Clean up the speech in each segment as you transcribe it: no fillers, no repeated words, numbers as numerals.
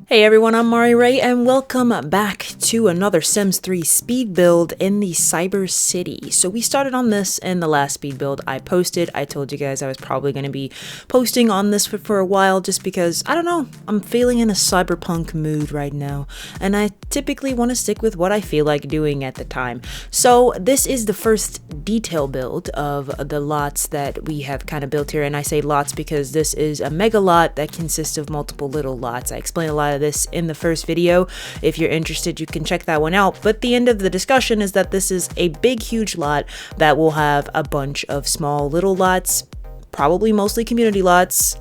Hey everyone, I'm Mari Ray and welcome back to another Sims 3 speed build in the Cyber City. So we started on this in the last speed build I posted. I told you guys I was probably going to be posting on this for a while just because, I don't know, I'm feeling in a cyberpunk mood right now. And I typically want to stick with what I feel like doing at the time. So this is the first detail build of the lots that we have kind of built here. And I say lots because this is a mega lot that consists of multiple little lots. I explain a lot of this in the first video. If you're interested, you can check that one out. But the end of the discussion is that this is a big, huge lot that will have a bunch of small little lots, probably mostly community lots.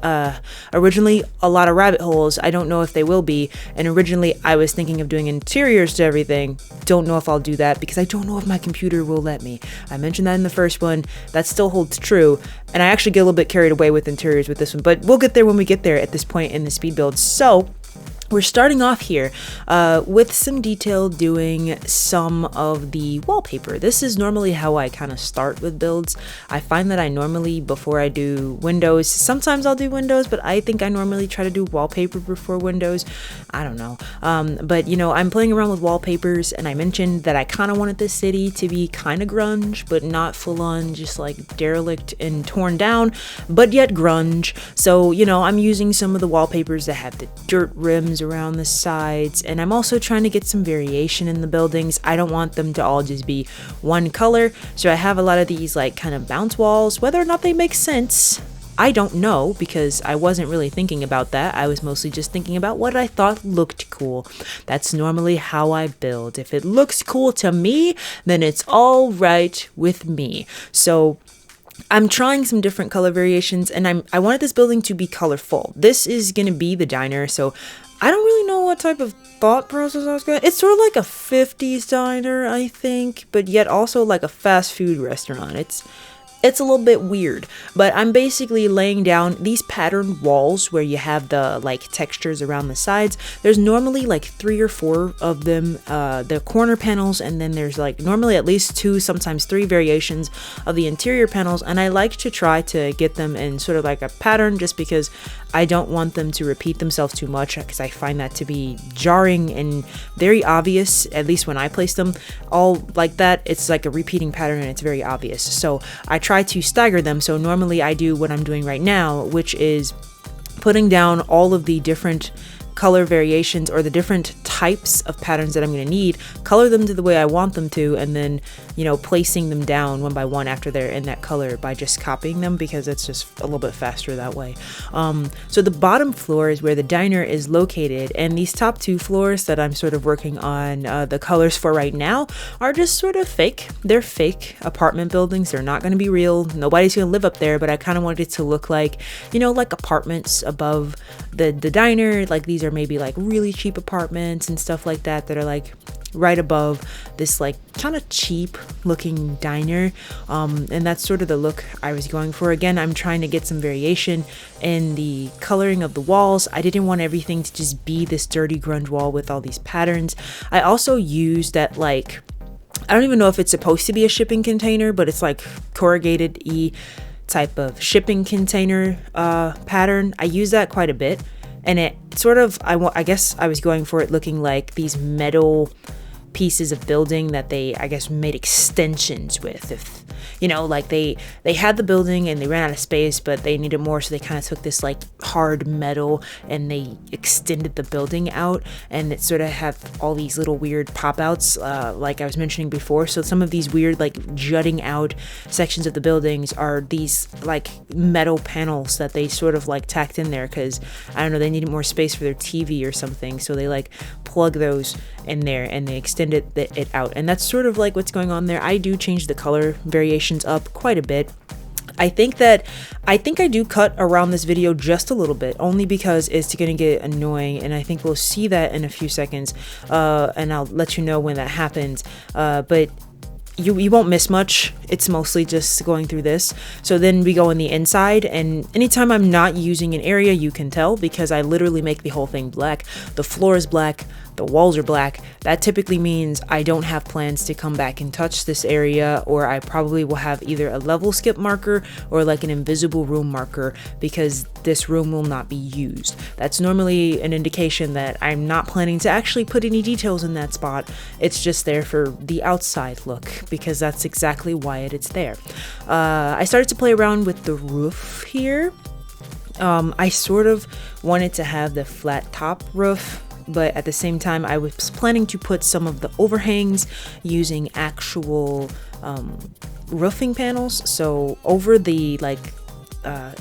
Originally a lot of rabbit holes. I don't know if they will be. And originally I was thinking of doing interiors to everything. Don't know if I'll do that because I don't know if my computer will let me. I mentioned that in the first one. That still holds true. And I actually get a little bit carried away with interiors with this one, but we'll get there when we get there at this point in the speed build. So we're starting off here with some detail doing some of the wallpaper. This is normally how I kind of start with builds. I find that I normally, before I do windows, sometimes I'll do windows, but I think I normally try to do wallpaper before windows. I don't know. But you know, I'm playing around with wallpapers and I mentioned that I kind of wanted this city to be kind of grunge, but not full on just like derelict and torn down, but yet grunge. So, you know, I'm using some of the wallpapers that have the dirt rims around the sides, and I'm also trying to get some variation in the buildings. I don't want them to all just be one color, so I have a lot of these like kind of bounce walls. Whether or not they make sense, I don't know, because I wasn't really thinking about that. I was mostly just thinking about what I thought looked cool. That's normally how I build. If it looks cool to me, then it's all right with me. So I'm trying some different color variations, and I wanted this building to be colorful. This is gonna be the diner, so I don't really know what type of thought process I was going. It's sort of like a 50s diner, I think, but yet also like a fast food restaurant. It's a little bit weird, but I'm basically laying down these patterned walls where you have the like textures around the sides. There's normally like 3 or 4 of them, the corner panels, and then there's like normally at least 2, sometimes 3 variations of the interior panels, and I like to try to get them in sort of like a pattern just because I don't want them to repeat themselves too much, because I find that to be jarring and very obvious, at least when I place them all like that. It's like a repeating pattern and it's very obvious. So I try to stagger them. So normally I do what I'm doing right now, which is putting down all of the different color variations or the different types of patterns that I'm going to need, color them to the way I want them to, and then, you know, placing them down one by one after they're in that color by just copying them, because it's just a little bit faster that way. So the bottom floor is where the diner is located, and these top 2 floors that I'm sort of working on the colors for right now are just sort of fake. They're fake apartment buildings. They're not going to be real. Nobody's going to live up there, but I kind of wanted it to look like, you know, like apartments above the diner. Like these are maybe like really cheap apartments and stuff like that are like right above this like kind of cheap looking diner, and that's sort of the look I was going for. Again, I'm trying to get some variation in the coloring of the walls. I didn't want everything to just be this dirty grunge wall with all these patterns. I also used that, like, I don't even know if it's supposed to be a shipping container, but it's like corrugated type of shipping container pattern. I use that quite a bit, and it sort of, I guess I was going for it looking like these metal pieces of building that they, I guess, made extensions with. If you know, like they had the building and they ran out of space, but they needed more, so they kind of took this like hard metal and they extended the building out, and it sort of have all these little weird pop outs, like I was mentioning before. So some of these weird like jutting out sections of the buildings are these like metal panels that they sort of like tacked in there because, I don't know, they needed more space for their TV or something, so they like plug those in there and they extended it out, and that's sort of like what's going on there. I do change the color variations up quite a bit. I think I do cut around this video just a little bit, only because it's going to get annoying, and I think we'll see that in a few seconds, and I'll let you know when that happens, but you won't miss much. It's mostly just going through this. So then we go in the inside, and anytime I'm not using an area, you can tell because I literally make the whole thing black. The floor is black, the walls are black, that typically means I don't have plans to come back and touch this area, or I probably will have either a level skip marker or like an invisible room marker, because this room will not be used. That's normally an indication that I'm not planning to actually put any details in that spot. It's just there for the outside look, because that's exactly why it's there. I started to play around with the roof here. I sort of wanted to have the flat top roof, but at the same time I was planning to put some of the overhangs using actual roofing panels. So over the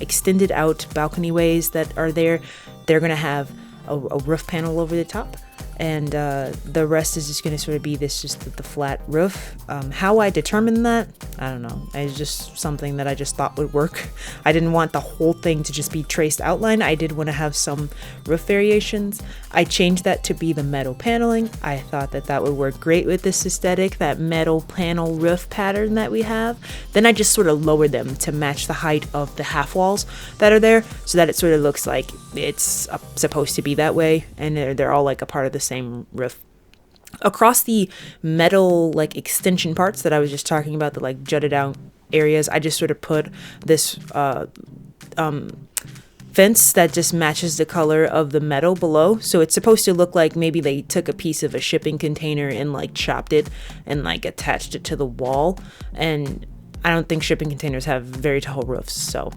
extended out balcony ways that are there, they're gonna have a roof panel over the top, and the rest is just going to sort of be just the flat roof. How I determined that, I don't know. It's just something that I just thought would work. I didn't want the whole thing to just be traced outline. I did want to have some roof variations. I changed that to be the metal paneling. I thought that would work great with this aesthetic, that metal panel roof pattern that we have. Then I just sort of lowered them to match the height of the half walls that are there, so that it sort of looks like it's supposed to be that way, and they're all like a part of the same roof. Across the metal extension parts that I was just talking about, the jutted out areas, I just sort of put this fence that just matches the color of the metal below. So it's supposed to look like maybe they took a piece of a shipping container and chopped it and attached it to the wall. And I don't think shipping containers have very tall roofs, so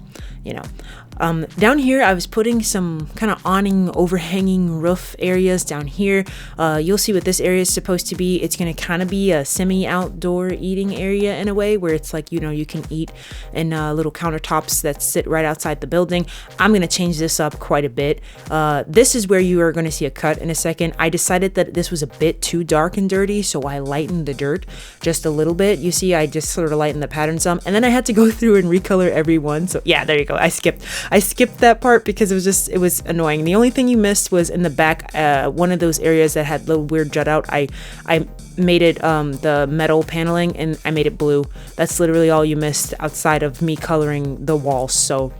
down here I was putting some kind of awning overhanging roof areas down here. You'll see what this area is supposed to be. It's going to kind of be a semi-outdoor eating area in a way, where it's you can eat in little countertops that sit right outside the building. I'm going to change this up quite a bit. This is where you are going to see a cut in a second. I decided that this was a bit too dark and dirty, so I lightened the dirt just a little bit. You see, I just sort of lightened the pattern some, and then I had to go through and recolor every one. So yeah, there you go. I skipped that part because it was annoying. The only thing you missed was in the back, one of those areas that had little weird jut out. I made it the metal paneling, and I made it blue. That's literally all you missed outside of me coloring the walls. So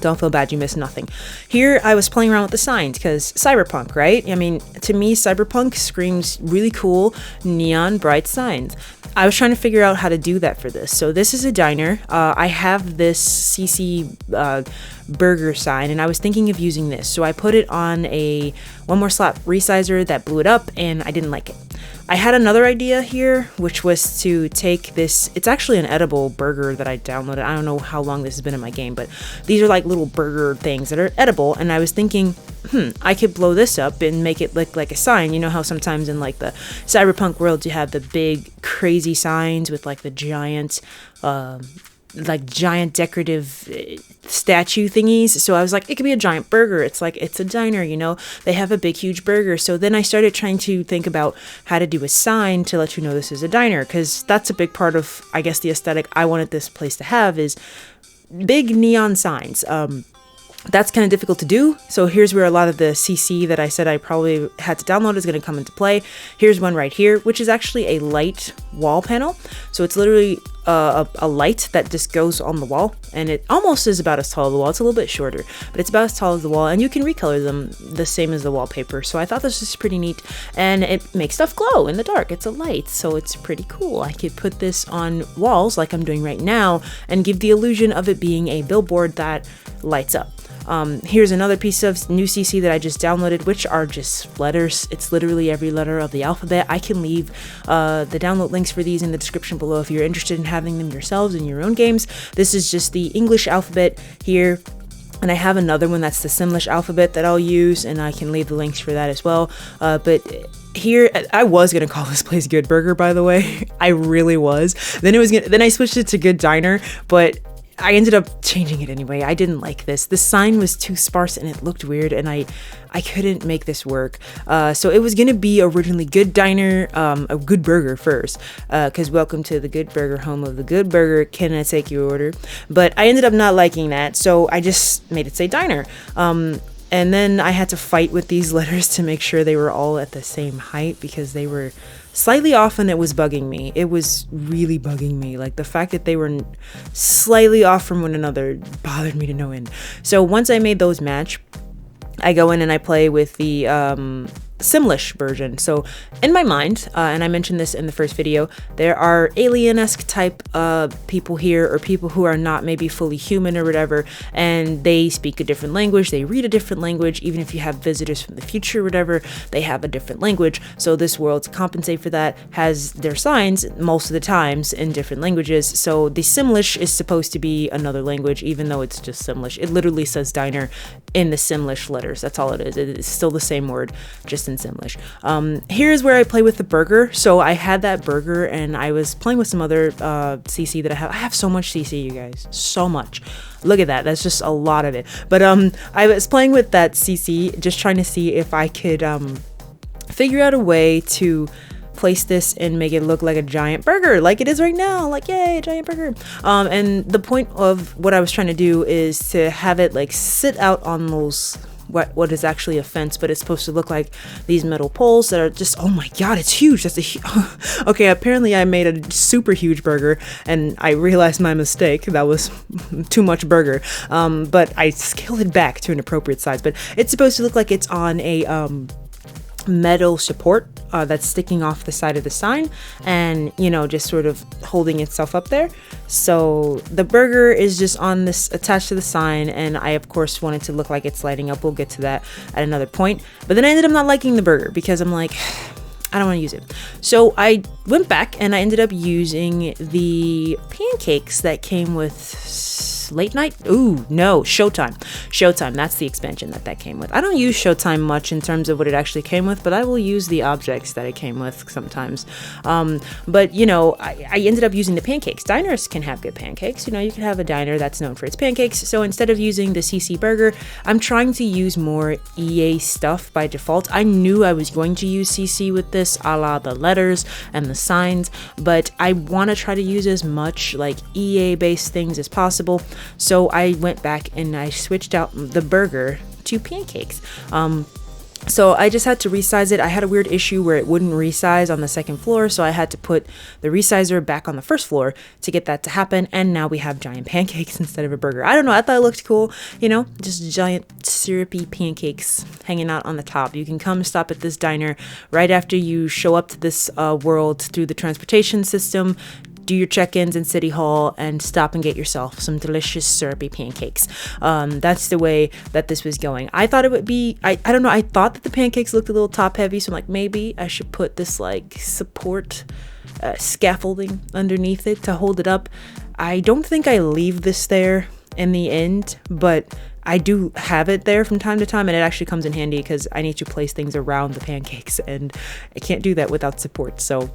don't feel bad, you missed nothing. Here I was playing around with the signs because cyberpunk, right? I mean, to me, cyberpunk screams really cool neon bright signs. I was trying to figure out how to do that for this. So this is a diner. I have this CC burger sign, and I was thinking of using this. So I put it on a One More Slap resizer that blew it up, and I didn't like it. I had another idea here, which was to take this. It's actually an edible burger that I downloaded. I don't know how long this has been in my game, but these are like little burger things that are edible. And I was thinking, I could blow this up and make it look like a sign. You know how sometimes in like the cyberpunk world you have the big crazy signs with like the giant decorative statue thingies. So I was like, it could be a giant burger. It's like, it's a diner, they have a big huge burger. So then I started trying to think about how to do a sign to let you know this is a diner, because that's a big part of, I guess, the aesthetic I wanted this place to have is big neon signs. That's kind of difficult to do. So here's where a lot of the CC that I said I probably had to download is going to come into play. Here's one right here, which is actually a light wall panel. So it's literally a light that just goes on the wall, and it almost is about as tall as the wall. It's a little bit shorter, but it's about as tall as the wall, and you can recolor them the same as the wallpaper. So I thought this was pretty neat, and it makes stuff glow in the dark. It's a light, so it's pretty cool. I could put this on walls like I'm doing right now and give the illusion of it being a billboard that lights up. Here's another piece of new CC that I just downloaded, which are just letters. It's literally every letter of the alphabet. I can leave the download links for these in the description below if you're interested in having them yourselves in your own games. This is just the English alphabet here. And I have another one that's the Simlish alphabet that I'll use, and I can leave the links for that as well. But here, I was gonna call this place Good Burger, by the way. I really was. Then I switched it to Good Diner, but I ended up changing it anyway. I didn't like this. The sign was too sparse and it looked weird, and I couldn't make this work. So it was gonna be originally Good Diner, a Good Burger first, because welcome to the Good Burger, home of the Good Burger. Can I take your order? But I ended up not liking that, so I just made it say Diner. And then I had to fight with these letters to make sure they were all at the same height, because they were slightly off, and it was bugging me. It was really bugging me. Like, the fact that they were slightly off from one another bothered me to no end. So once I made those match, I go in and I play with the Simlish version. So in my mind, and I mentioned this in the first video, there are alien-esque type people here, or people who are not maybe fully human or whatever, and they speak a different language, they read a different language. Even if you have visitors from the future or whatever, they have a different language. So this world, to compensate for that, has their signs most of the times in different languages. So the Simlish is supposed to be another language, even though it's just Simlish. It literally says diner in the Simlish letters. That's all it is. It's still the same word, just in Simlish. Here's where I play with the burger. So I had that burger and I was playing with some other CC that I have. I have so much CC, you guys, so much. Look at that. That's just a lot of it. But I was playing with that CC, just trying to see if I could figure out a way to place this and make it look like a giant burger, like it is right now. Like, yay, a giant burger. And the point of what I was trying to do is to have it like sit out on those what is actually a fence, but it's supposed to look like these metal poles that are just, oh my god, it's huge. That's a okay, apparently I made a super huge burger and I realized my mistake. That was too much burger. But I scaled it back to an appropriate size. But it's supposed to look like it's on a metal support that's sticking off the side of the sign, and you know, just sort of holding itself up there. So the burger is just on this, attached to the sign, and I of course wanted to look like it's lighting up. We'll get to that at another point. But then I ended up not liking the burger because I'm like, I don't want to use it. So I went back and I ended up using the pancakes that came with Late Night? Ooh, no, Showtime. Showtime, that's the expansion that came with. I don't use Showtime much in terms of what it actually came with, but I will use the objects that it came with sometimes. But, you know, I ended up using the pancakes. Diners can have good pancakes. You know, you can have a diner that's known for its pancakes. So instead of using the CC burger, I'm trying to use more EA stuff by default. I knew I was going to use CC with this, a la the letters and the signs, but I want to try to use as much like EA-based things as possible. So I went back and I switched out the burger to pancakes. So I just had to resize it. I had a weird issue where it wouldn't resize on the second floor, so I had to put the resizer back on the first floor to get that to happen, and now we have giant pancakes instead of a burger. I don't know, I thought it looked cool, you know, just giant syrupy pancakes hanging out on the top. You can come stop at this diner right after you show up to this world through the transportation system, do your check-ins in City Hall, and stop and get yourself some delicious syrupy pancakes. That's the way that this was going. I thought it would be, I don't know, I thought that the pancakes looked a little top heavy, so I'm like, maybe I should put this like support scaffolding underneath it to hold it up. I don't think I leave this there in the end, but I do have it there from time to time, and it actually comes in handy because I need to place things around the pancakes, and I can't do that without support, so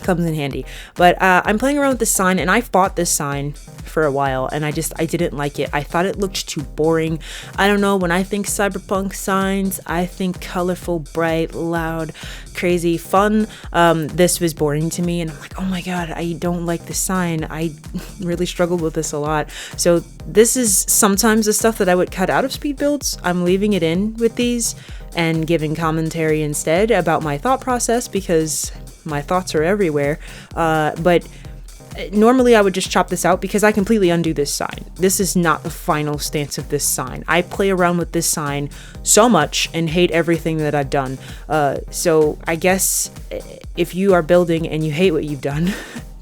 comes in handy. But I'm playing around with this sign, and I fought this sign for a while, and I didn't like it. I thought it looked too boring. I don't know, when I think cyberpunk signs, I think colorful, bright, loud, crazy, fun. This was boring to me, and I'm like, oh my god, I don't like this sign. I really struggled with this a lot. So this is sometimes the stuff that I would cut out of speed builds. I'm leaving it in with these and giving commentary instead about my thought process, because my thoughts are everywhere. But normally I would just chop this out because I completely undo this sign. This is not the final stance of this sign. I play around with this sign so much and hate everything that I've done. So I guess if you are building and you hate what you've done,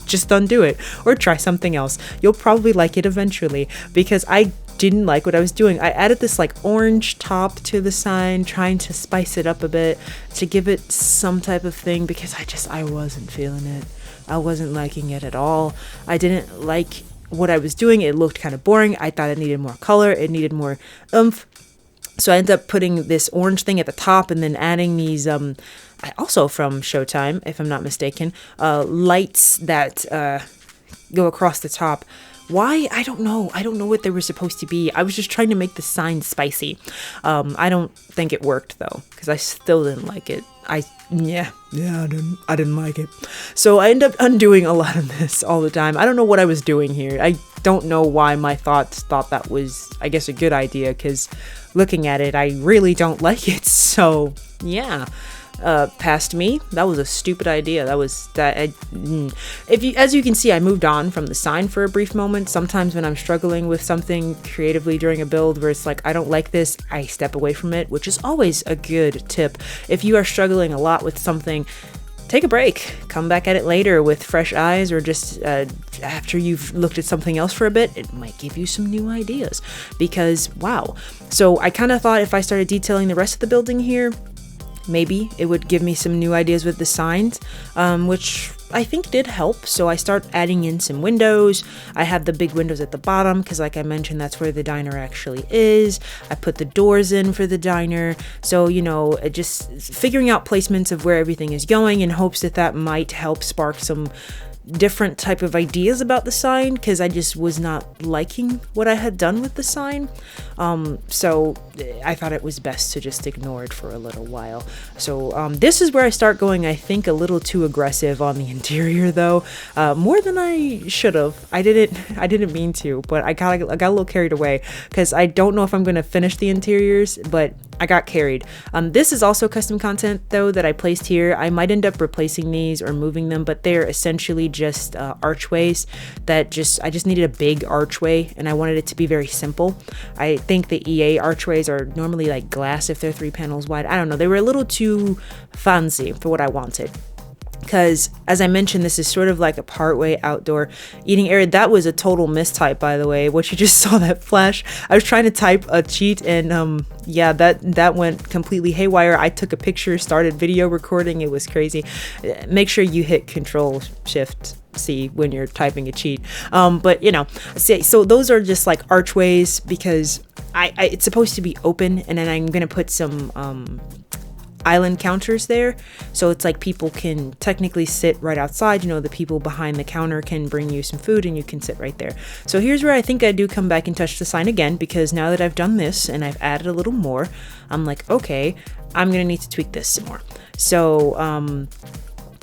just undo it or try something else. You'll probably like it eventually, because I didn't like what I was doing. I added this like orange top to the sign, trying to spice it up a bit to give it some type of thing, because I wasn't feeling it. I wasn't liking it at all. I didn't like what I was doing. It looked kind of boring. I thought it needed more color. It needed more oomph. So I ended up putting this orange thing at the top and then adding these, also from Showtime, if I'm not mistaken, lights that go across the top. Why? I don't know. I don't know what they were supposed to be. I was just trying to make the sign spicy. I don't think it worked though, because I still didn't like it. I didn't like it. So I end up undoing a lot of this all the time. I don't know what I was doing here. I don't know why my thoughts thought that was, I guess, a good idea, because looking at it, I really don't like it. So yeah, past me. That was a stupid idea. As you can see, I moved on from the sign for a brief moment. Sometimes when I'm struggling with something creatively during a build where it's like, I don't like this, I step away from it, which is always a good tip. If you are struggling a lot with something, take a break, come back at it later with fresh eyes, or just after you've looked at something else for a bit. It might give you some new ideas, because wow. So I kind of thought if I started detailing the rest of the building here, maybe it would give me some new ideas with the signs, which I think did help. So I start adding in some windows. I have the big windows at the bottom because, like I mentioned, that's where the diner actually is. I put the doors in for the diner. So, just figuring out placements of where everything is going in hopes that that might help spark some different type of ideas about the sign, because I just was not liking what I had done with the sign. So I thought it was best to just ignore it for a little while. So this is where I start going, I think, a little too aggressive on the interior, though, more than I should have. I didn't mean to, but I got a little carried away, because I don't know if I'm going to finish the interiors, but I got carried. This is also custom content, though, that I placed here. I might end up replacing these or moving them, but they're essentially just archways that I just needed a big archway, and I wanted it to be very simple. I think the EA archways are normally like glass if they're 3 panels wide. I don't know. They were a little too fancy for what I wanted. Because, as I mentioned, this is sort of like a partway outdoor eating area. That was a total mistype, by the way. What you just saw, that flash. I was trying to type a cheat, and yeah, that went completely haywire. I took a picture, started video recording. It was crazy. Make sure you hit Control-Shift-C when you're typing a cheat. But so those are just like archways, because it's supposed to be open, and then I'm gonna put some island counters there, so it's like people can technically sit right outside. The people behind the counter can bring you some food and you can sit right there. So here's where I think I do come back and touch the sign again, because now that I've done this and I've added a little more, I'm like, okay, I'm gonna need to tweak this some more. So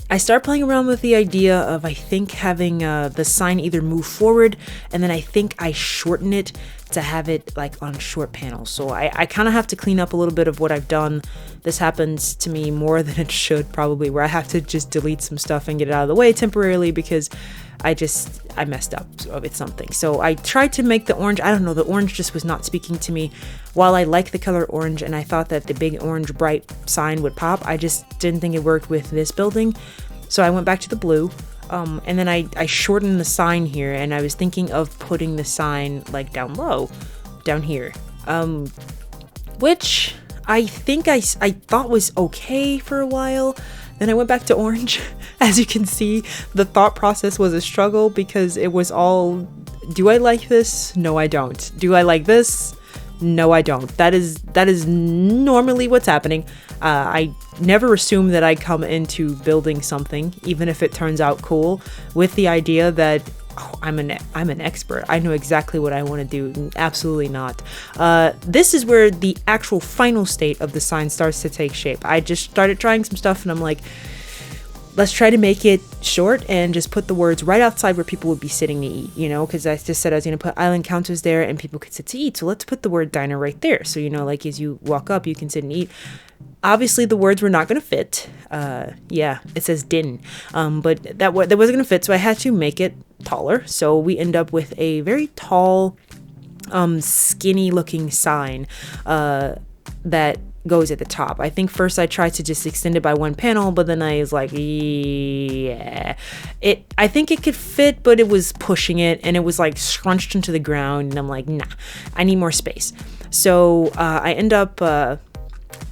I start playing around with the idea of, I think, having the sign either move forward, and then I think I shorten it to have it like on short panels. So I kind of have to clean up a little bit of what I've done. This happens to me more than it should, probably, where I have to just delete some stuff and get it out of the way temporarily, because I messed up with something. So I tried to make the orange, I don't know, the orange just was not speaking to me. While I like the color orange and I thought that the big orange bright sign would pop, I just didn't think it worked with this building. So I went back to the blue, and then I shortened the sign here, and I was thinking of putting the sign like down low, down here, which I think I thought was okay for a while. Then I went back to orange. As you can see, the thought process was a struggle, because it was all, do I like this? No, I don't. Do I like this? No, I don't. That is normally what's happening. I never assume that I come into building something, even if it turns out cool, with the idea that I'm an expert. I know exactly what I want to do. Absolutely not. This is where the actual final state of the sign starts to take shape. I just started trying some stuff, and I'm like, let's try to make it short and just put the words right outside where people would be sitting to eat, because I just said I was going to put island counters there and people could sit to eat. So let's put the word diner right there. So, like as you walk up, you can sit and eat. Obviously, the words were not going to fit. Yeah, it says din. But that wasn't going to fit, so I had to make it taller. So we end up with a very tall, skinny looking sign that goes at the top. I think first I tried to just extend it by one panel, but then I was like, yeah, I think it could fit, but it was pushing it, and it was like scrunched into the ground, and I'm like, nah, I need more space. So I end up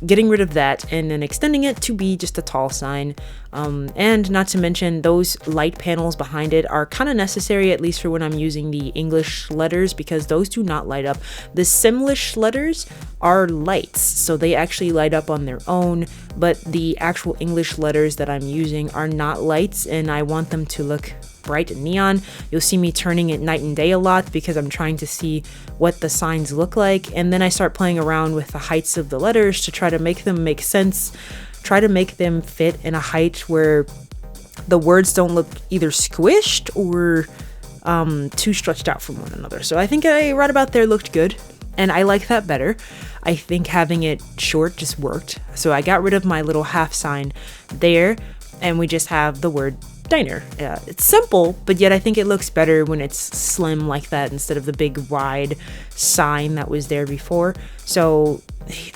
getting rid of that and then extending it to be just a tall sign. And not to mention, those light panels behind it are kind of necessary, at least for when I'm using the English letters, because those do not light up. The Simlish letters are lights, so they actually light up on their own, but the actual English letters that I'm using are not lights, and I want them to look bright and neon. You'll see me turning it night and day a lot, because I'm trying to see what the signs look like, and then I start playing around with the heights of the letters to try to make them make sense, try to make them fit in a height where the words don't look either squished or too stretched out from one another. So I think right about there looked good. And I like that better. I think having it short just worked. So I got rid of my little half sign there, and we just have the word diner. It's simple, but yet I think it looks better when it's slim like that instead of the big wide sign that was there before. So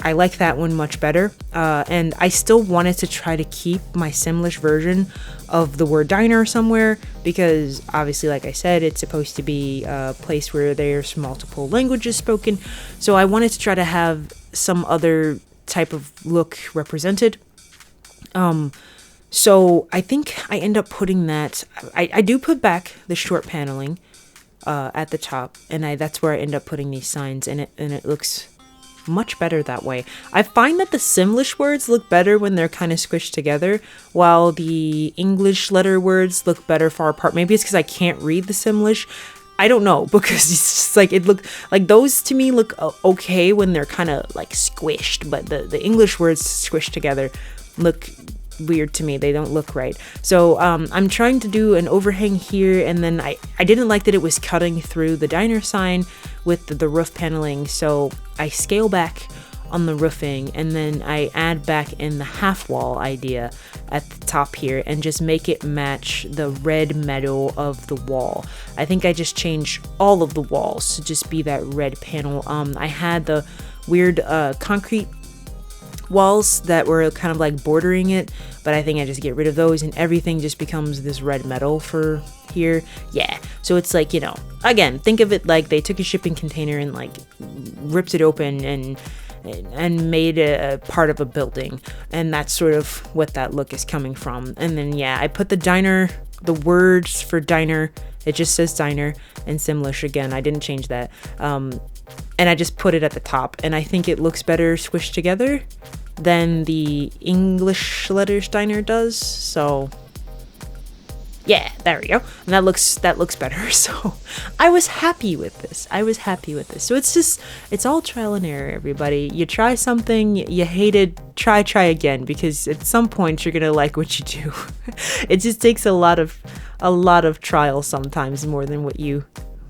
I like that one much better. And I still wanted to try to keep my Simlish version of the word diner somewhere, because obviously, like I said, it's supposed to be a place where there's multiple languages spoken. So I wanted to try to have some other type of look represented. So I think I end up putting that, I do put back the short paneling at the top, and that's where I end up putting these signs, and it looks much better that way. I find that the Simlish words look better when they're kind of squished together, while the English letter words look better far apart. Maybe it's because I can't read the Simlish. I don't know, because it's just like, it look like those to me look okay when they're kind of like squished, but the English words squished together look weird to me. They don't look right. So I'm trying to do an overhang here, and then I didn't like that it was cutting through the diner sign with the roof paneling, so I scale back on the roofing, and then I add back in the half wall idea at the top here and just make it match the red metal of the wall. I think I just changed all of the walls to just be that red panel. I had the weird concrete walls that were kind of like bordering it, but I think I just get rid of those and everything just becomes this red metal for here. Yeah, so it's like, you know, again, think of it like they took a shipping container and like ripped it open and made a part of a building, and that's sort of what that look is coming from. And then yeah, I put the diner, the words for diner, it just says diner in Simlish again. I didn't change that. And I just put it at the top, and I think it looks better squished together than the English letters diner does. So yeah, there we go. And that looks better. So I was happy with this. So it's all trial and error, everybody. You try something, you hate it, try again, because at some point you're gonna like what you do. It just takes a lot of trial sometimes, more than what you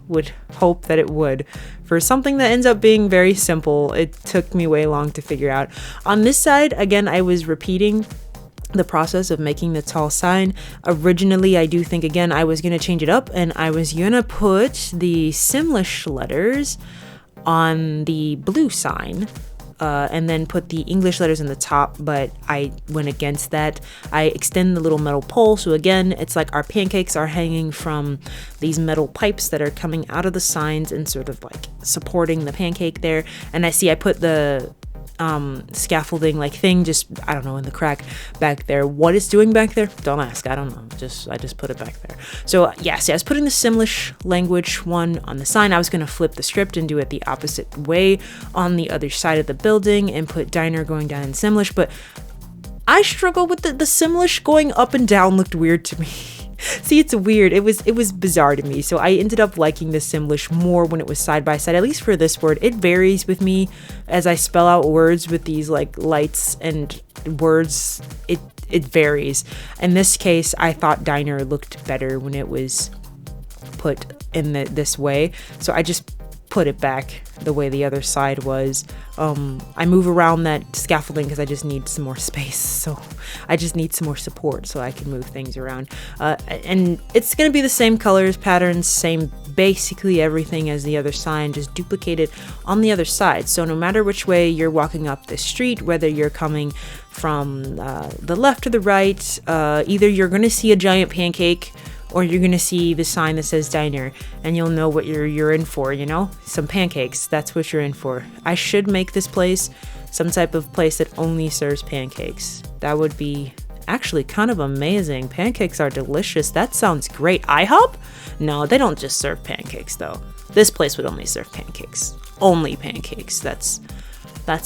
would hope that it would. For something that ends up being very simple, it took me way long to figure out. On this side, again, I was repeating the process of making the tall sign. Originally, I do think, again, I was going to change it up, and I was going to put the Simlish letters on the blue sign, and then put the English letters in the top, but I went against that. I extend the little metal pole, so again, it's like our pancakes are hanging from these metal pipes that are coming out of the signs and sort of like supporting the pancake there. And I put the scaffolding like thing just, I don't know, in the crack back there. What it's doing back there, don't ask, I don't know, I just put it back there. So yeah, see, I was putting the Simlish language one on the sign. I was going to flip the script and do it the opposite way on the other side of the building and put diner going down in Simlish, but I struggle with the Simlish going up and down looked weird to me. See, it's weird. It was bizarre to me. So I ended up liking the Simlish more when it was side by side, at least for this word. It varies with me as I spell out words with these like lights and words. It varies. In this case, I thought diner looked better when it was put in this way. So I just put it back the way the other side was. I move around that scaffolding because I just need some more space, so I just need some more support so I can move things around. And it's going to be the same colors, patterns, same basically everything as the other sign, just duplicated on the other side. So no matter which way you're walking up the street, whether you're coming from the left or the right, either you're going to see a giant pancake or you're gonna see the sign that says diner, and you'll know what you're in for, you know? Some pancakes, that's what you're in for. I should make this place some type of place that only serves pancakes. That would be actually kind of amazing. Pancakes are delicious. That sounds great. IHOP? No, they don't just serve pancakes though. This place would only serve pancakes. Only pancakes. That's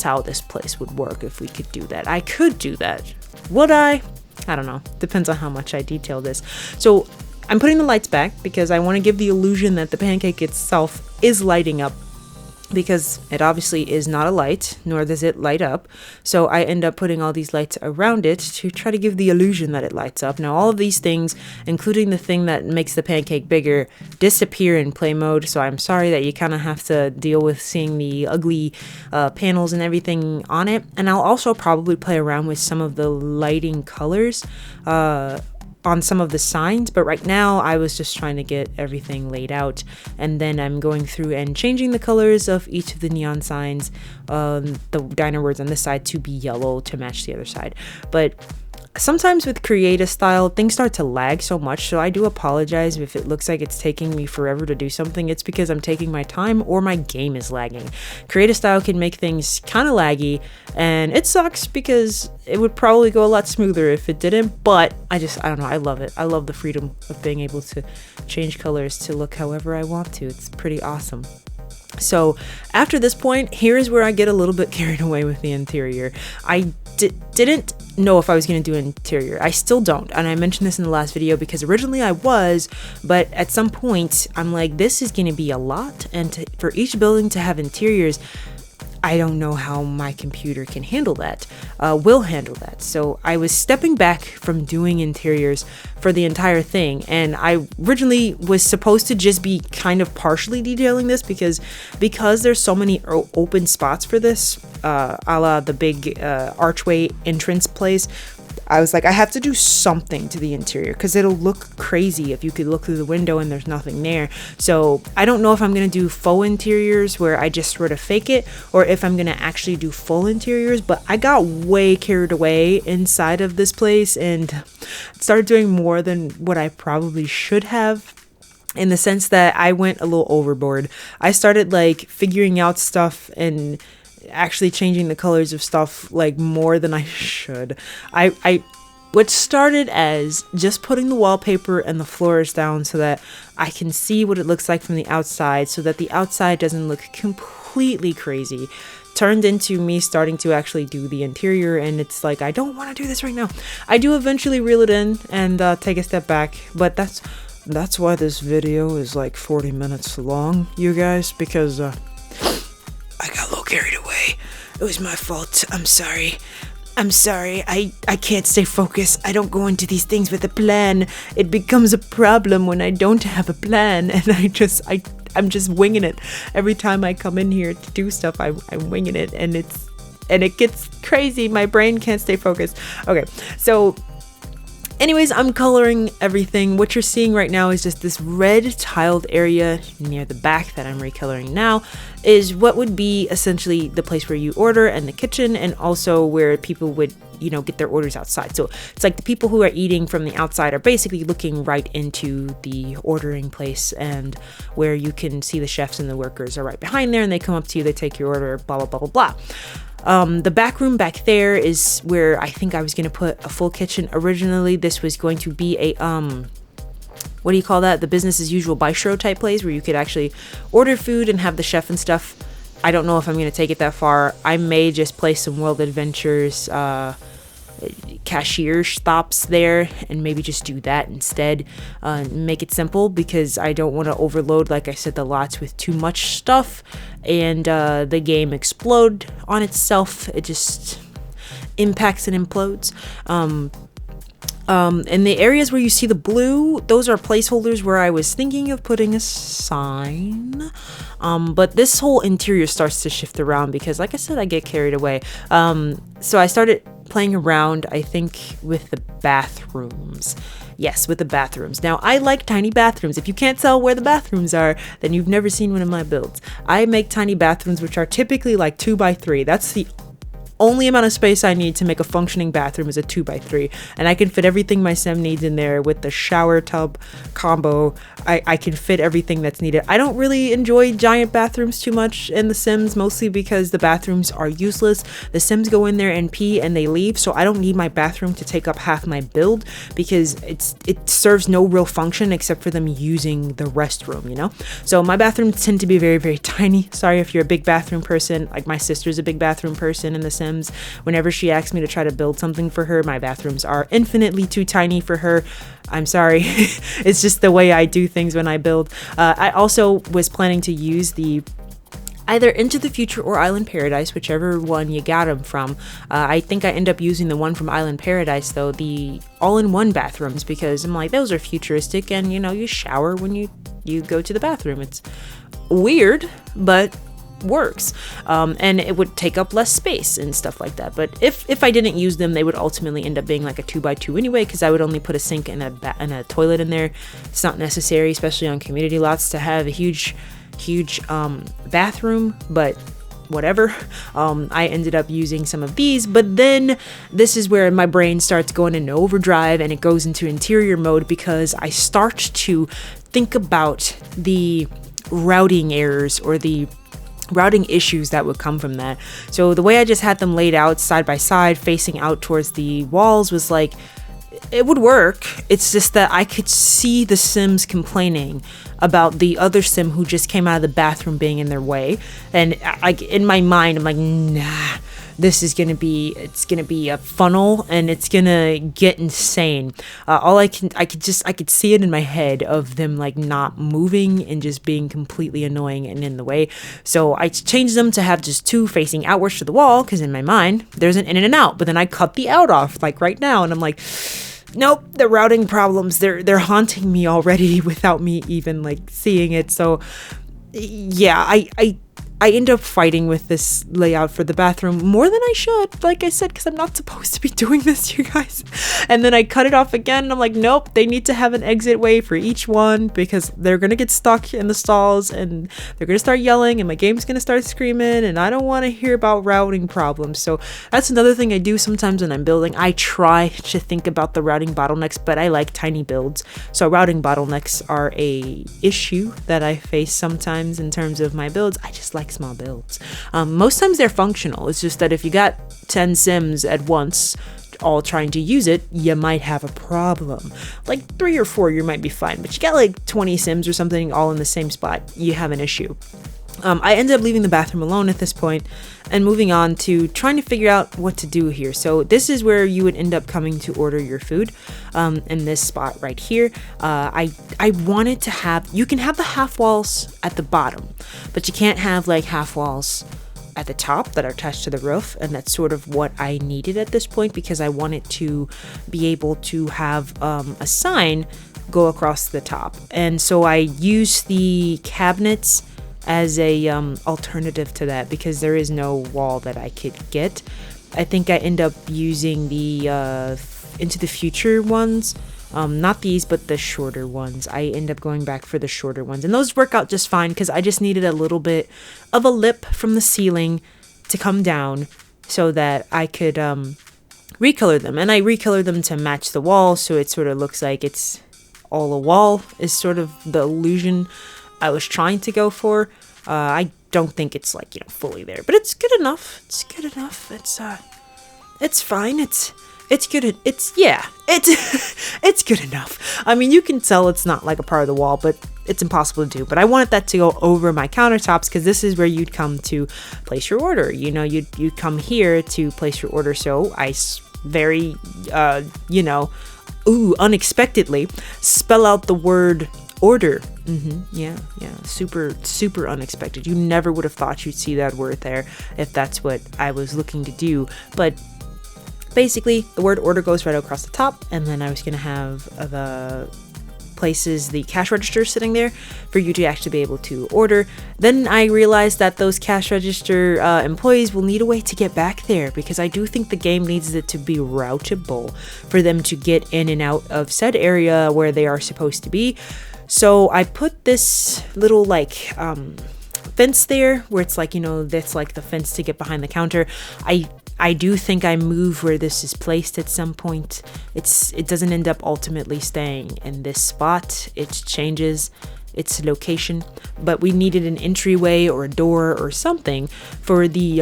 how this place would work if we could do that. I could do that. Would I? I don't know. Depends on how much I detail this. So I'm putting the lights back because I want to give the illusion that the pancake itself is lighting up. because it obviously is not a light, nor does it light up. So I end up putting all these lights around it to try to give the illusion that it lights up. Now all of these things, including the thing that makes the pancake bigger, disappear in play mode. So I'm sorry that you kind of have to deal with seeing the ugly panels and everything on it. And I'll also probably play around with some of the lighting colors on some of the signs, but right now I was just trying to get everything laid out, and then I'm going through and changing the colors of each of the neon signs, the diner words on this side to be yellow to match the other side. But sometimes with creative style, things start to lag so much, so I do apologize if it looks like it's taking me forever to do something. It's because I'm taking my time or my game is lagging. Creative style can make things kind of laggy, and it sucks because it would probably go a lot smoother if it didn't, but I don't know, I love it. I love the freedom of being able to change colors to look however I want to. It's pretty awesome. So after this point, here's where I get a little bit carried away with the interior. I didn't know if I was going to do an interior. I still don't, and I mentioned this in the last video because originally I was, but at some point I'm like, this is going to be a lot, and for each building to have interiors, I don't know how my computer can handle that, will handle that. So I was stepping back from doing interiors for the entire thing, and I originally was supposed to just be kind of partially detailing this because there's so many open spots for this, a la the big archway entrance place. I was like, I have to do something to the interior because it'll look crazy if you could look through the window and there's nothing there. So I don't know if I'm going to do faux interiors where I just sort of fake it, or if I'm going to actually do full interiors, but I got way carried away inside of this place and started doing more than what I probably should have, in the sense that I went a little overboard. I started like figuring out stuff and actually changing the colors of stuff like more than I should. What started as just putting the wallpaper and the floors down so that I can see what it looks like from the outside, so that the outside doesn't look completely crazy, turned into me starting to actually do the interior, and it's like, I don't want to do this right now. I do eventually reel it in and take a step back, but that's why this video is like 40 minutes long, you guys, because I got a little carried away. It was my fault. I'm sorry. I can't stay focused. I don't go into these things with a plan. It becomes a problem when I don't have a plan, and I'm just winging it. Every time I come in here to do stuff, I'm winging it, and it gets crazy. My brain can't stay focused. Okay, so anyways, I'm coloring everything. What you're seeing right now is just this red tiled area near the back that I'm recoloring now is what would be essentially the place where you order, and the kitchen, and also where people would, get their orders outside. So it's like the people who are eating from the outside are basically looking right into the ordering place, and where you can see the chefs and the workers are right behind there, and they come up to you, they take your order, blah, blah, blah, blah, blah. The back room back there is where I think I was going to put a full kitchen. Originally, this was going to be a, what do you call that? The business as usual bistro type place where you could actually order food and have the chef and stuff. I don't know if I'm going to take it that far. I may just place some World Adventures cashier stops there and maybe just do that instead. Make it simple because I don't want to overload, like I said, the lots with too much stuff and the game explode on itself. It just impacts and implodes. In the areas where you see the blue, those are placeholders where I was thinking of putting a sign. But this whole interior starts to shift around because, like I said, I get carried away. So I started playing around, I think, with the bathrooms. Yes, with the bathrooms. Now, I like tiny bathrooms. If you can't tell where the bathrooms are, then you've never seen one of my builds. I make tiny bathrooms, which are typically like 2x3. That's the only amount of space I need to make a functioning bathroom is a 2x3, and I can fit everything my sim needs in there with the shower tub combo. I can fit everything that's needed. I don't really enjoy giant bathrooms too much in The Sims, mostly because the bathrooms are useless. The Sims go in there and pee and they leave, so I don't need my bathroom to take up half my build because it serves no real function except for them using the restroom, So my bathrooms tend to be very, very tiny. Sorry if you're a big bathroom person. Like my sister's a big bathroom person in The Sims. Whenever she asks me to try to build something for her, my bathrooms are infinitely too tiny for her. I'm sorry. It's just the way I do things when I build. I also was planning to use the either Into the Future or Island Paradise, whichever one you got them from. I think I end up using the one from Island Paradise, though, the all-in-one bathrooms, because I'm like, those are futuristic, and you shower when you go to the bathroom. It's weird, but works. And it would take up less space and stuff like that. But if I didn't use them, they would ultimately end up being like a 2x2 anyway, because I would only put a sink and a toilet in there. It's not necessary, especially on community lots, to have a huge bathroom, but whatever. I ended up using some of these, but then this is where my brain starts going into overdrive and it goes into interior mode, because I start to think about the routing errors or the routing issues that would come from that. So the way I just had them laid out side by side facing out towards the walls was like, it would work. It's just that I could see the Sims complaining about the other Sim who just came out of the bathroom being in their way. And in my mind, I'm like, nah, this is gonna be a funnel, and it's gonna get insane. I could see it in my head of them like not moving and just being completely annoying and in the way. So I changed them to have just two facing outwards to the wall, because in my mind there's an in and an out. But then I cut the out off like right now, and I'm like, nope, the routing problems, they're haunting me already without me even like seeing it. So yeah, I end up fighting with this layout for the bathroom more than I should, like I said, because I'm not supposed to be doing this, you guys. And then I cut it off again, and I'm like, nope, they need to have an exit way for each one, because they're gonna get stuck in the stalls and they're gonna start yelling and my game's gonna start screaming, and I don't want to hear about routing problems. So that's another thing I do sometimes when I'm building. I try to think about the routing bottlenecks, but I like tiny builds, so routing bottlenecks are a issue that I face sometimes in terms of my builds. I just like small builds. Most times they're functional. It's just that if you got 10 Sims at once all trying to use it, you might have a problem. Like 3 or 4 you might be fine, but you got like 20 Sims or something all in the same spot, you have an issue. I ended up leaving the bathroom alone at this point and moving on to trying to figure out what to do here. So this is where you would end up coming to order your food, in this spot right here. I wanted to have, you can have the half walls at the bottom, but you can't have like half walls at the top that are attached to the roof, and that's sort of what I needed at this point, because I wanted to be able to have a sign go across the top. And so I used the cabinets as a alternative to that, because there is no wall that I could get. I think I end up using the Into the Future ones, not these, but the shorter ones. I end up going back for the shorter ones, and those work out just fine, because I just needed a little bit of a lip from the ceiling to come down so that I could recolor them. And I recolored them to match the wall, so it sort of looks like it's all a wall, is sort of the illusion I was trying to go for. I don't think it's like, fully there, but it's good enough. It's good enough. It's fine. It's good. It's good enough. I mean, you can tell it's not like a part of the wall, but it's impossible to do. But I wanted that to go over my countertops, because this is where you'd come to place your order. You'd come here to place your order. So I very, unexpectedly spell out the word order. Yeah, super unexpected. You never would have thought you'd see that word there if that's what I was looking to do. But basically, the word order goes right across the top, and then I was gonna have the cash register sitting there for you to actually be able to order. Then I realized that those cash register employees will need a way to get back there, because I do think the game needs it to be routable for them to get in and out of said area where they are supposed to be. So I put this little fence there, where it's like, that's like the fence to get behind the counter. I do think I move where this is placed at some point. It doesn't end up ultimately staying in this spot. It changes its location, but we needed an entryway or a door or something for the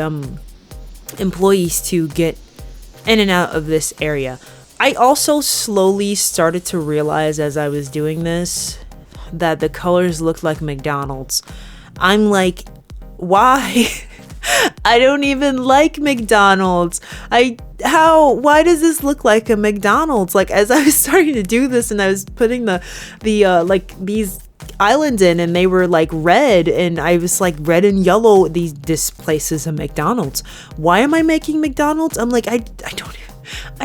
employees to get in and out of this area. I also slowly started to realize as I was doing this that the colors looked like McDonald's. I'm like, why? I don't even like McDonald's. Why does this look like a McDonald's? Like, as I was starting to do this and I was putting these islands in, and they were like red, and I was like, red and yellow, this place is a McDonald's. Why am I making McDonald's? I'm like, I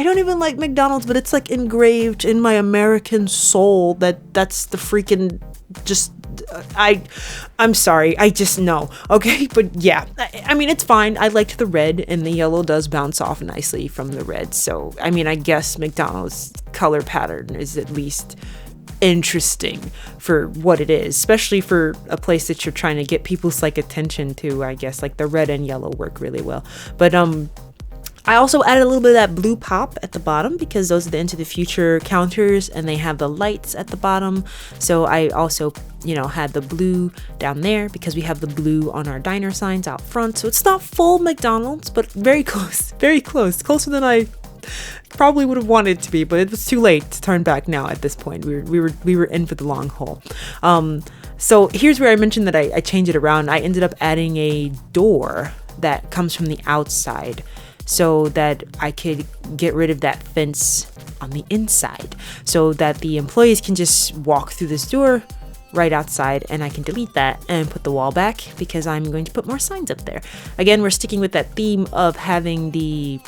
don't even like McDonald's, but it's like engraved in my American soul that's the freaking just I'm sorry, I just know. Okay, but yeah, I mean, it's fine. I liked the red, and the yellow does bounce off nicely from the red. So I mean, I guess McDonald's color pattern is at least interesting for what it is, especially for a place that you're trying to get people's like attention to. I guess like the red and yellow work really well. But I also added a little bit of that blue pop at the bottom because those are the Into the Future counters, and they have the lights at the bottom. So I also, had the blue down there because we have the blue on our diner signs out front. So it's not full McDonald's, but very close, closer than I probably would have wanted it to be, but it was too late to turn back now at this point. We were in for the long haul. So here's where I mentioned that I changed it around. I ended up adding a door that comes from the outside, so that I could get rid of that fence on the inside, so that the employees can just walk through this door right outside, and I can delete that and put the wall back because I'm going to put more signs up there. Again, we're sticking with that theme of having the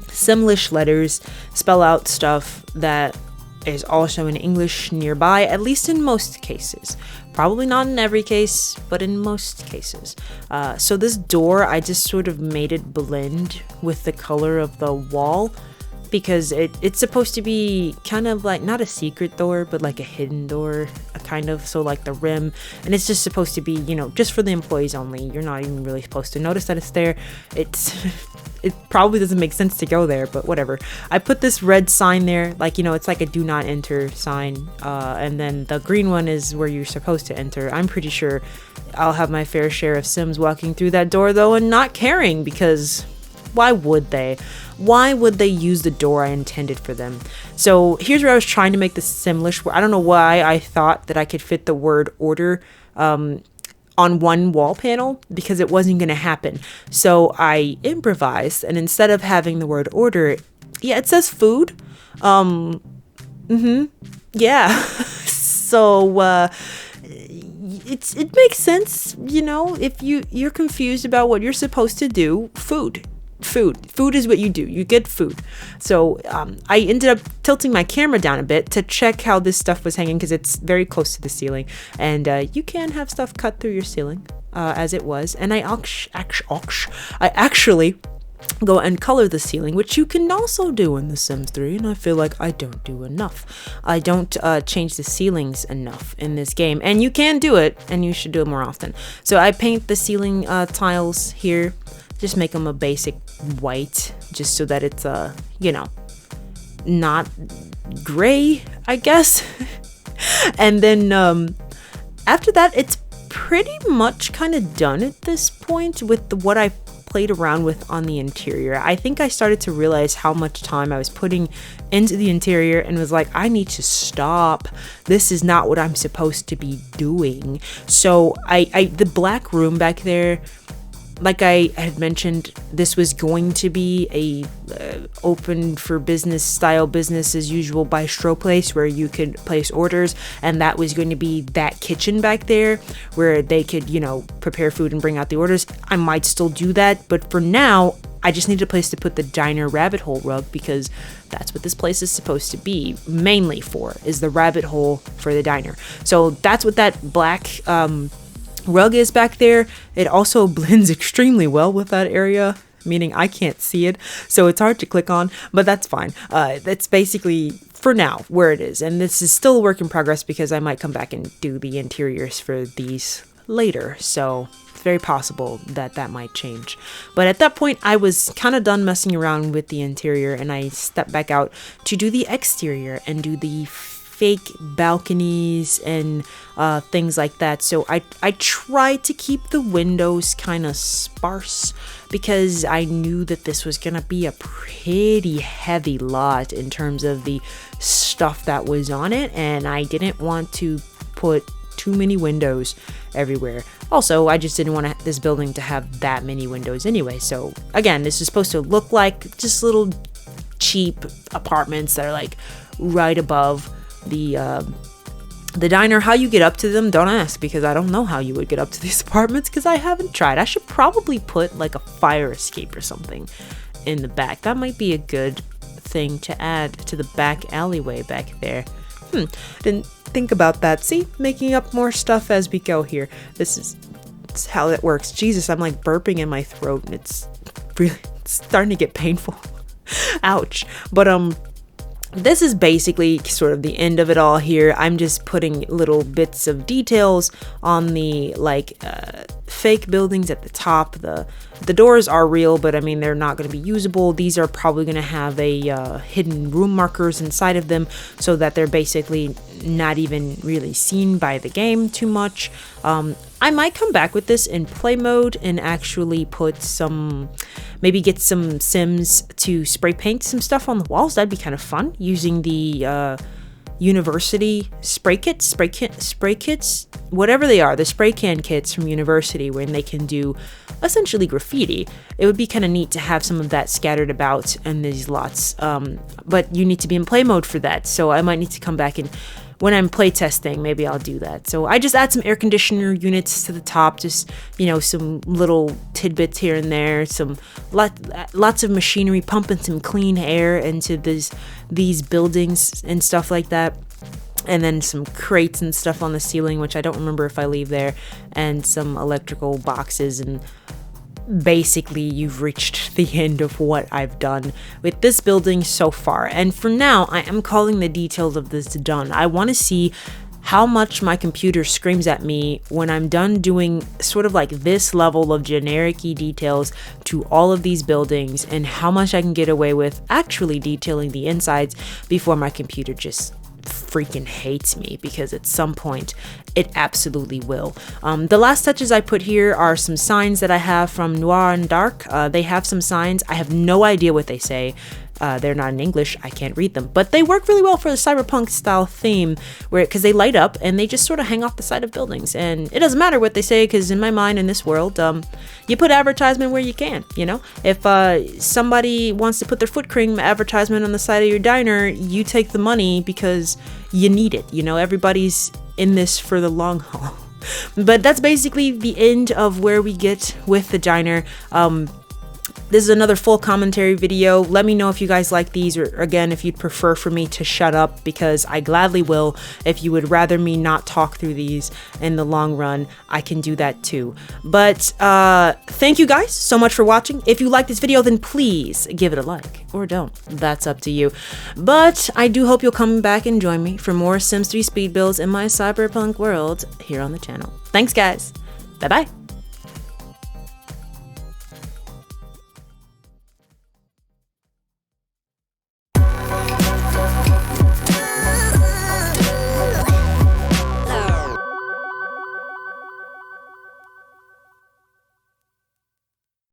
Simlish letters spell out stuff that is also in English nearby, at least in most cases. Probably not in every case, but in most cases. So this door, I just sort of made it blend with the color of the wall because it's supposed to be kind of like, not a secret door, but like a hidden door, kind of. So like the rim, and it's just supposed to be, just for the employees only. You're not even really supposed to notice that it's there. It probably doesn't make sense to go there, but whatever. I put this red sign there, like, it's like a do not enter sign. And then the green one is where you're supposed to enter. I'm pretty sure I'll have my fair share of Sims walking through that door though and not caring, because why would they? Why would they use the door I intended for them? So here's where I was trying to make the Simlish, where I don't know why I thought that I could fit the word order on one wall panel, because it wasn't going to happen. So I improvised, and instead of having the word order, it says food. Yeah. So it makes sense, if you're confused about what you're supposed to do. Food is what you do. You get food. So I ended up tilting my camera down a bit to check how this stuff was hanging, because it's very close to the ceiling, and you can have stuff cut through your ceiling as it was. And I actually go and color the ceiling, which you can also do in The Sims 3, and I feel like I don't do enough. I don't change the ceilings enough in this game, and you can do it, and you should do it more often. So I paint the ceiling tiles here, just make them a basic white, just so that it's not gray, I guess. And then after that, it's pretty much kind of done at this point with what I played around with on the interior. I think I started to realize how much time I was putting into the interior and was like, I need to stop. This is not what I'm supposed to be doing. So the black room back there, like I had mentioned, this was going to be a open for business style, business as usual bistro place where you could place orders, and that was going to be that kitchen back there where they could, prepare food and bring out the orders. I might still do that, but for now, I just need a place to put the diner rabbit hole rug, because that's what this place is supposed to be mainly for, is the rabbit hole for the diner. So that's what that black rug is back there. It also blends extremely well with that area, meaning I can't see it, so it's hard to click on, but that's fine. That's basically for now where it is, and this is still a work in progress because I might come back and do the interiors for these later, so it's very possible that might change. But at that point, I was kind of done messing around with the interior, and I stepped back out to do the exterior and do the fake balconies and things like that. So I tried to keep the windows kind of sparse, because I knew that this was gonna be a pretty heavy lot in terms of the stuff that was on it, and I didn't want to put too many windows everywhere. Also, I just didn't want this building to have that many windows anyway. So again, this is supposed to look like just little cheap apartments that are like right above the The diner, how you get up to them, don't ask, because I don't know how you would get up to these apartments because I haven't tried. I should probably put like a fire escape or something in the back. That might be a good thing to add to the back alleyway back there. Didn't think about that. See, making up more stuff as we go here. This is how it works. Jesus, I'm like burping in my throat and it's starting to get painful. Ouch. But this is basically sort of the end of it all here. I'm just putting little bits of details on the fake buildings at the top. The doors are real, but I mean, they're not going to be usable. These are probably going to have a hidden room markers inside of them so that they're basically not even really seen by the game too much. I might come back with this in play mode and actually put maybe get some Sims to spray paint some stuff on the walls. That'd be kind of fun using the University spray kits, whatever they are, the spray can kits from University, when they can do essentially graffiti. It would be kind of neat to have some of that scattered about in these lots, but you need to be in play mode for that, so I might need to come back and when I'm playtesting, maybe I'll do that. So I just add some air conditioner units to the top, just, you know, some little tidbits here and there, lots of machinery pumping some clean air into these buildings and stuff like that. And then some crates and stuff on the ceiling, which I don't remember if I leave there, and some electrical boxes, and basically you've reached the end of what I've done with this building so far. And for now, I am calling the details of this done. I want to see how much my computer screams at me when I'm done doing sort of like this level of generic-y details to all of these buildings, and how much I can get away with actually detailing the insides before my computer just freaking hates me, because at some point it absolutely will. The last touches I put here are some signs that I have from Noir and Dark. They have some signs. I have no idea what they say. They're not in English. I can't read them, but they work really well for the cyberpunk style theme, because they light up and they just sort of hang off the side of buildings, and it doesn't matter what they say, because in my mind, in this world, you put advertisement where you can. You know, if somebody wants to put their foot cream advertisement on the side of your diner, you take the money because you need it. You know, everybody's in this for the long haul. But that's basically the end of where we get with the diner. This is another full commentary video. Let me know if you guys like these, or again, if you'd prefer for me to shut up, because I gladly will. If you would rather me not talk through these in the long run, I can do that too. But thank you guys so much for watching. If you like this video, then please give it a like, or don't. That's up to you. But I do hope you'll come back and join me for more Sims 3 speed builds in my cyberpunk world here on the channel. Thanks, guys. Bye-bye.